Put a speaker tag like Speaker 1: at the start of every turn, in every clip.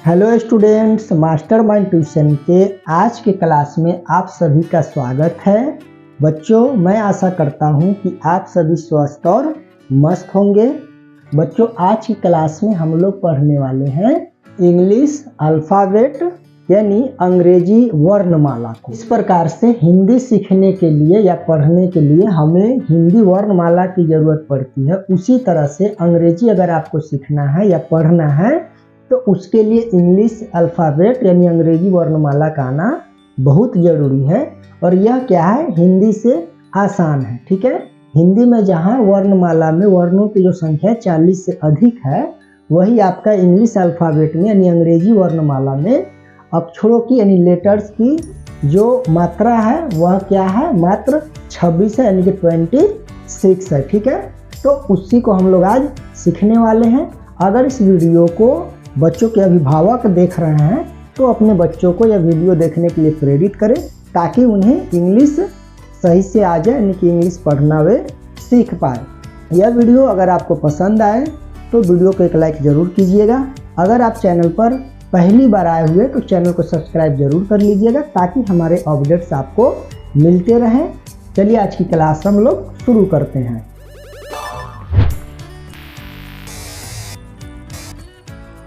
Speaker 1: Hello students, master mind tuition के आज के क्लास में आप सभी का स्वागत है। बच्चों, मैं आशा करता हूं कि आप सभी स्वस्थ और मस्त होंगे। बच्चों, आज की क्लास में हम लोग पढ़ने वाले हैं इंग्लिश अल्फ़ाबेट यानी अंग्रेजी वर्णमाला को। इस प्रकार से हिंदी सीखने के लिए या पढ़ने के लिए हमें हिंदी वर्णमाला की ज़रूरत पड़ती है। उसी तरह से अंग्रेजी अगर आपको सीखना है या पढ़ना है तो उसके लिए इंग्लिश अल्फ़ाबेट यानी अंग्रेजी वर्णमाला का आना बहुत ज़रूरी है। और यह क्या है, हिंदी से आसान है। ठीक है, हिंदी में जहाँ वर्णमाला में वर्णों की जो संख्या 40 से अधिक है, वही आपका इंग्लिश अल्फ़ाबेट में यानी अंग्रेजी वर्णमाला में अक्षरों की यानी लेटर्स की जो मात्रा है वह क्या है, मात्र 26 है यानी कि 26 है। ठीक है, तो उसी को हम लोग आज सीखने वाले हैं। अगर इस वीडियो को बच्चों के अभिभावक देख रहे हैं तो अपने बच्चों को यह वीडियो देखने के लिए प्रेरित करें ताकि उन्हें इंग्लिश सही से आ जाए, यानी कि इंग्लिश पढ़ना वे सीख पाए। यह वीडियो अगर आपको पसंद आए तो वीडियो को एक लाइक ज़रूर कीजिएगा। अगर आप चैनल पर पहली बार आए हुए तो चैनल को सब्सक्राइब जरूर कर लीजिएगा ताकि हमारे अपडेट्स आपको मिलते रहें। चलिए आज की क्लास हम लोग शुरू करते हैं।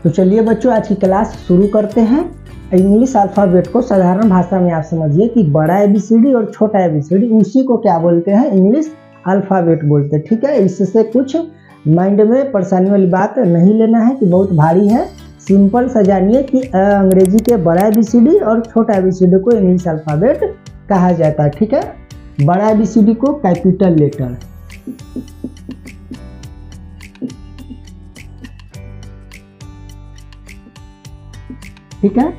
Speaker 1: तो चलिए बच्चों, आज की क्लास शुरू करते हैं। इंग्लिश अल्फ़ाबेट को साधारण भाषा में आप समझिए कि बड़ा ABCD और छोटा ABCD, उसी को क्या बोलते हैं, इंग्लिश अल्फ़ाबेट बोलते हैं। ठीक है, इससे कुछ माइंड में परेशानी वाली बात नहीं लेना है कि बहुत भारी है। सिंपल सा जानिए कि अंग्रेजी के बड़ा ABCD और छोटा ABCD को इंग्लिश अल्फ़ाबेट कहा जाता है। ठीक है, बड़ा ABCD को कैपिटल लेटर, ठीक है,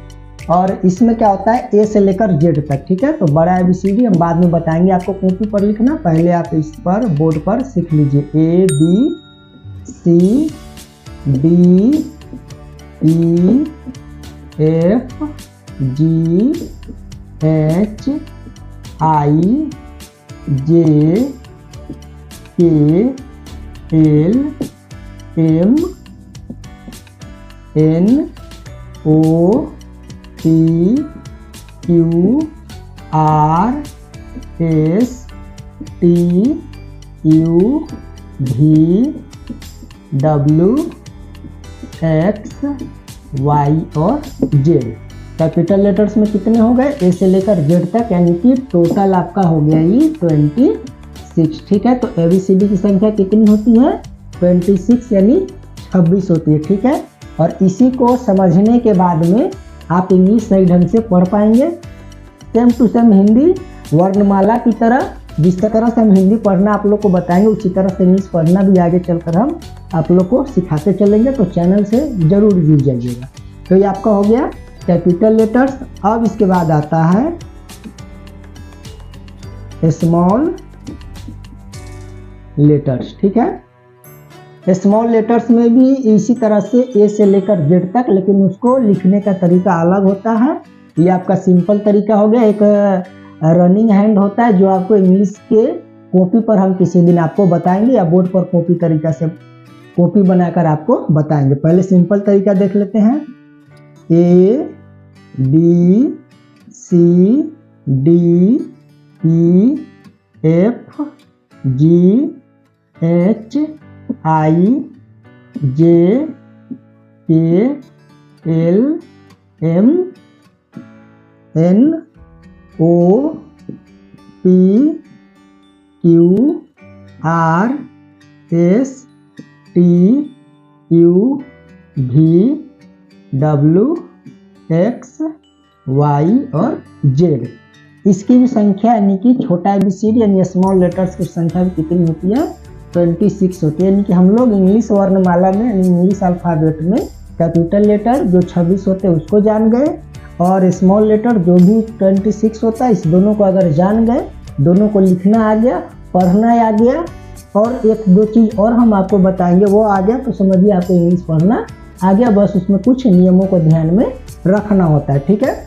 Speaker 1: और इसमें क्या होता है A से लेकर Z तक। ठीक है, तो बड़ा ABCD हम बाद में बताएंगे आपको कॉपी पर लिखना, पहले आप इस पर बोर्ड पर सीख लीजिए। ABCDEFGHIJKLMNOPQRSTUVW और Z। कैपिटल लेटर्स में कितने हो गए, A से लेकर Z तक, यानी कि टोटल आपका हो गया ये 26। ठीक है, तो ABCD की संख्या कितनी होती है, 26 यानी 26 होती है। ठीक है, और इसी को समझने के बाद में आप इंग्लिश सही ढंग से पढ़ पाएंगे। सेम टू सेम हिंदी वर्णमाला की तरह, जिस तरह से हम हिंदी पढ़ना आप लोग को बताएंगे उसी तरह से इंग्लिश पढ़ना भी आगे चलकर हम आप लोग को सिखाते चलेंगे। तो चैनल से जरूर जुड़ जाइएगा। तो ये आपका हो गया कैपिटल लेटर्स। अब इसके बाद आता है स्मॉल लेटर्स। ठीक है, स्मॉल लेटर्स में भी इसी तरह से A से लेकर Z तक, लेकिन उसको लिखने का तरीका अलग होता है। ये आपका सिंपल तरीका हो गया। एक रनिंग हैंड होता है जो आपको इंग्लिश के कॉपी पर हम किसी दिन आपको बताएंगे या बोर्ड पर कॉपी तरीका से कॉपी बनाकर आपको बताएंगे। पहले सिंपल तरीका देख लेते हैं। ABCDEFGHIJKLMNOPQRSTUVW और Z। इसकी भी संख्या यानी कि छोटा ABCD यानी स्मॉल लेटर्स की संख्या भी कितनी होती है, 26 होती है। यानी कि हम लोग इंग्लिश वर्णमाला में यानी इंग्लिश अल्फ़ाबेट में कैपिटल लेटर जो 26 होते हैं उसको जान गए, और स्मॉल लेटर जो भी 26 होता है, इस दोनों को अगर जान गए, दोनों को लिखना आ गया, पढ़ना आ गया, और एक दो चीज़ और हम आपको बताएंगे वो आ गया, तो समझिए आपको इंग्लिश पढ़ना आ गया। बस उसमें कुछ नियमों को ध्यान में रखना होता है। ठीक है,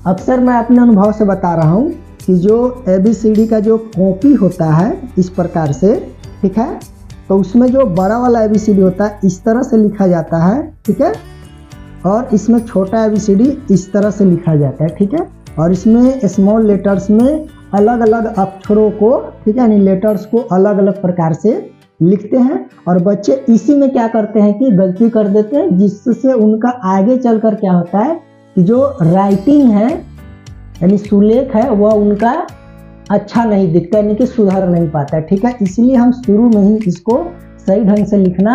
Speaker 1: अक्सर मैं अपने अनुभव से बता रहा हूँ कि जो ABCD का जो कॉपी होता है इस प्रकार से, ठीक है, तो उसमें जो बड़ा वाला ABCD होता है इस तरह से लिखा जाता है, ठीक है। और इसमें छोटा ABCD इस तरह से लिखा जाता है, ठीक है। और इसमें स्मॉल लेटर्स में अलग अलग अक्षरों को, ठीक है, यानी लेटर्स को अलग अलग प्रकार से लिखते हैं। और बच्चे इसी में क्या करते हैं कि गलती कर देते हैं, जिससे उनका आगे चलकर क्या होता है कि जो राइटिंग है यानी सुलेख है वह उनका अच्छा नहीं दिखता, यानी कि सुधर नहीं पाता है, ठीक है। इसलिए हम शुरू में ही इसको सही ढंग से लिखना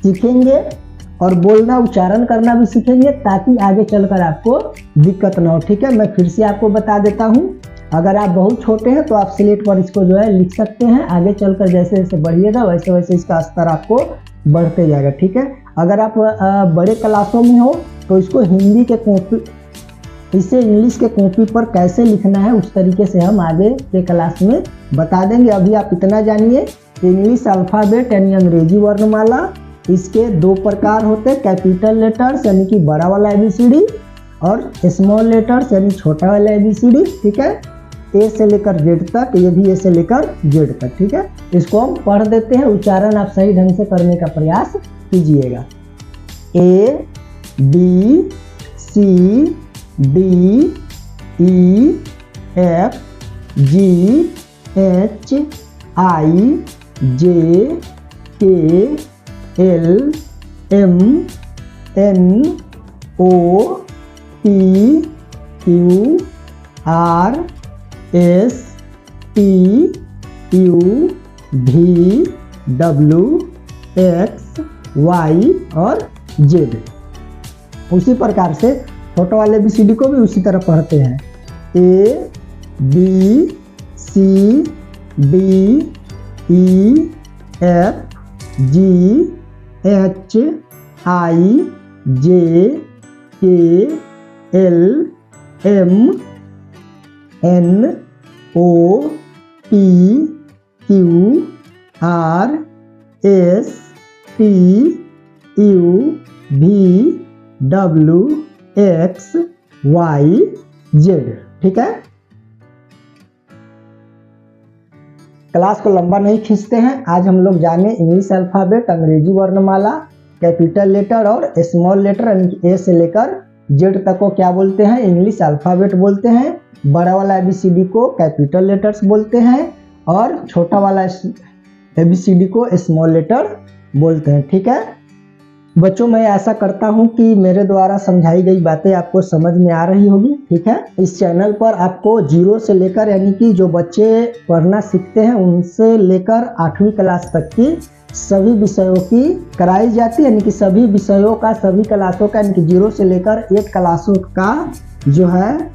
Speaker 1: सीखेंगे और बोलना उच्चारण करना भी सीखेंगे, ताकि आगे चलकर आपको दिक्कत ना हो, ठीक है। मैं फिर से आपको बता देता हूँ, अगर आप बहुत छोटे हैं तो आप स्लेट पर इसको जो है लिख सकते हैं। आगे चलकर जैसे जैसे बढ़िएगा वैसे वैसे इसका स्तर आपको बढ़ते जाएगा, ठीक है। अगर आप बड़े क्लासों में हो तो इसको हिंदी के कॉपी, इसे इंग्लिश के कॉपी पर कैसे लिखना है उस तरीके से हम आगे के क्लास में बता देंगे। अभी आप इतना जानिए, इंग्लिश अल्फ़ाबेट यानी अंग्रेजी वर्णमाला, इसके दो प्रकार होते हैं, कैपिटल लेटर्स यानी कि बड़ा वाला ABCD और स्मॉल लेटर्स यानी छोटा वाला ABCD, ठीक है। A से लेकर Z तक, ये भी A से लेकर Z तक, ठीक है। इसको हम पढ़ देते हैं, उच्चारण आप सही ढंग से करने का प्रयास कीजिएगा। A B C D E F G H I J K L M N O P Q R S T U V W X Y और Z। उसी प्रकार से छोटे वाले ABCD को भी उसी तरह पढ़ते हैं, A B C D E F G H I J K L M N O P Q R S T U V W X Y Z, ठीक है। क्लास को लंबा नहीं खींचते हैं, आज हम लोग जाने इंग्लिश अल्फ़ाबेट, अंग्रेजी वर्णमाला, कैपिटल लेटर और स्मॉल लेटर यानी कि A से लेकर Z तक को क्या बोलते हैं, इंग्लिश अल्फ़ाबेट बोलते हैं। बड़ा वाला ABCD को कैपिटल लेटर्स बोलते हैं और छोटा वाला ABCD को स्मॉल लेटर बोलते हैं, ठीक है। बच्चों, मैं ऐसा करता हूं कि मेरे द्वारा समझाई गई बातें आपको समझ में आ रही होगी, ठीक है। इस चैनल पर आपको 0 से लेकर यानी कि जो बच्चे पढ़ना सीखते हैं उनसे लेकर 8वीं क्लास तक की सभी विषयों की कराई जाती है, यानी कि सभी विषयों का, सभी क्लासों का, यानी कि 0 से लेकर 8 क्लासों का जो है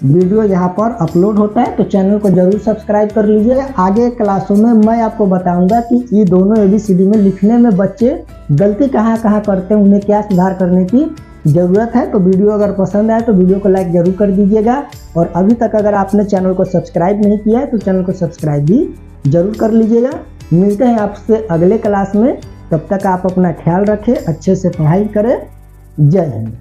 Speaker 1: वीडियो यहाँ पर अपलोड होता है। तो चैनल को जरूर सब्सक्राइब कर लीजिएगा। आगे क्लासों में मैं आपको बताऊंगा कि ये दोनों ABCD में लिखने में बच्चे गलती कहाँ कहाँ करते हैं, उन्हें क्या सुधार करने की ज़रूरत है। तो वीडियो अगर पसंद आए तो वीडियो को लाइक जरूर कर दीजिएगा। और अभी तक अगर आपने चैनल को सब्सक्राइब नहीं किया है तो चैनल को सब्सक्राइब भी जरूर कर लीजिएगा। मिलते हैं आपसे अगले क्लास में, तब तक आप अपना ख्याल रखें, अच्छे से पढ़ाई करें। जय हिंद।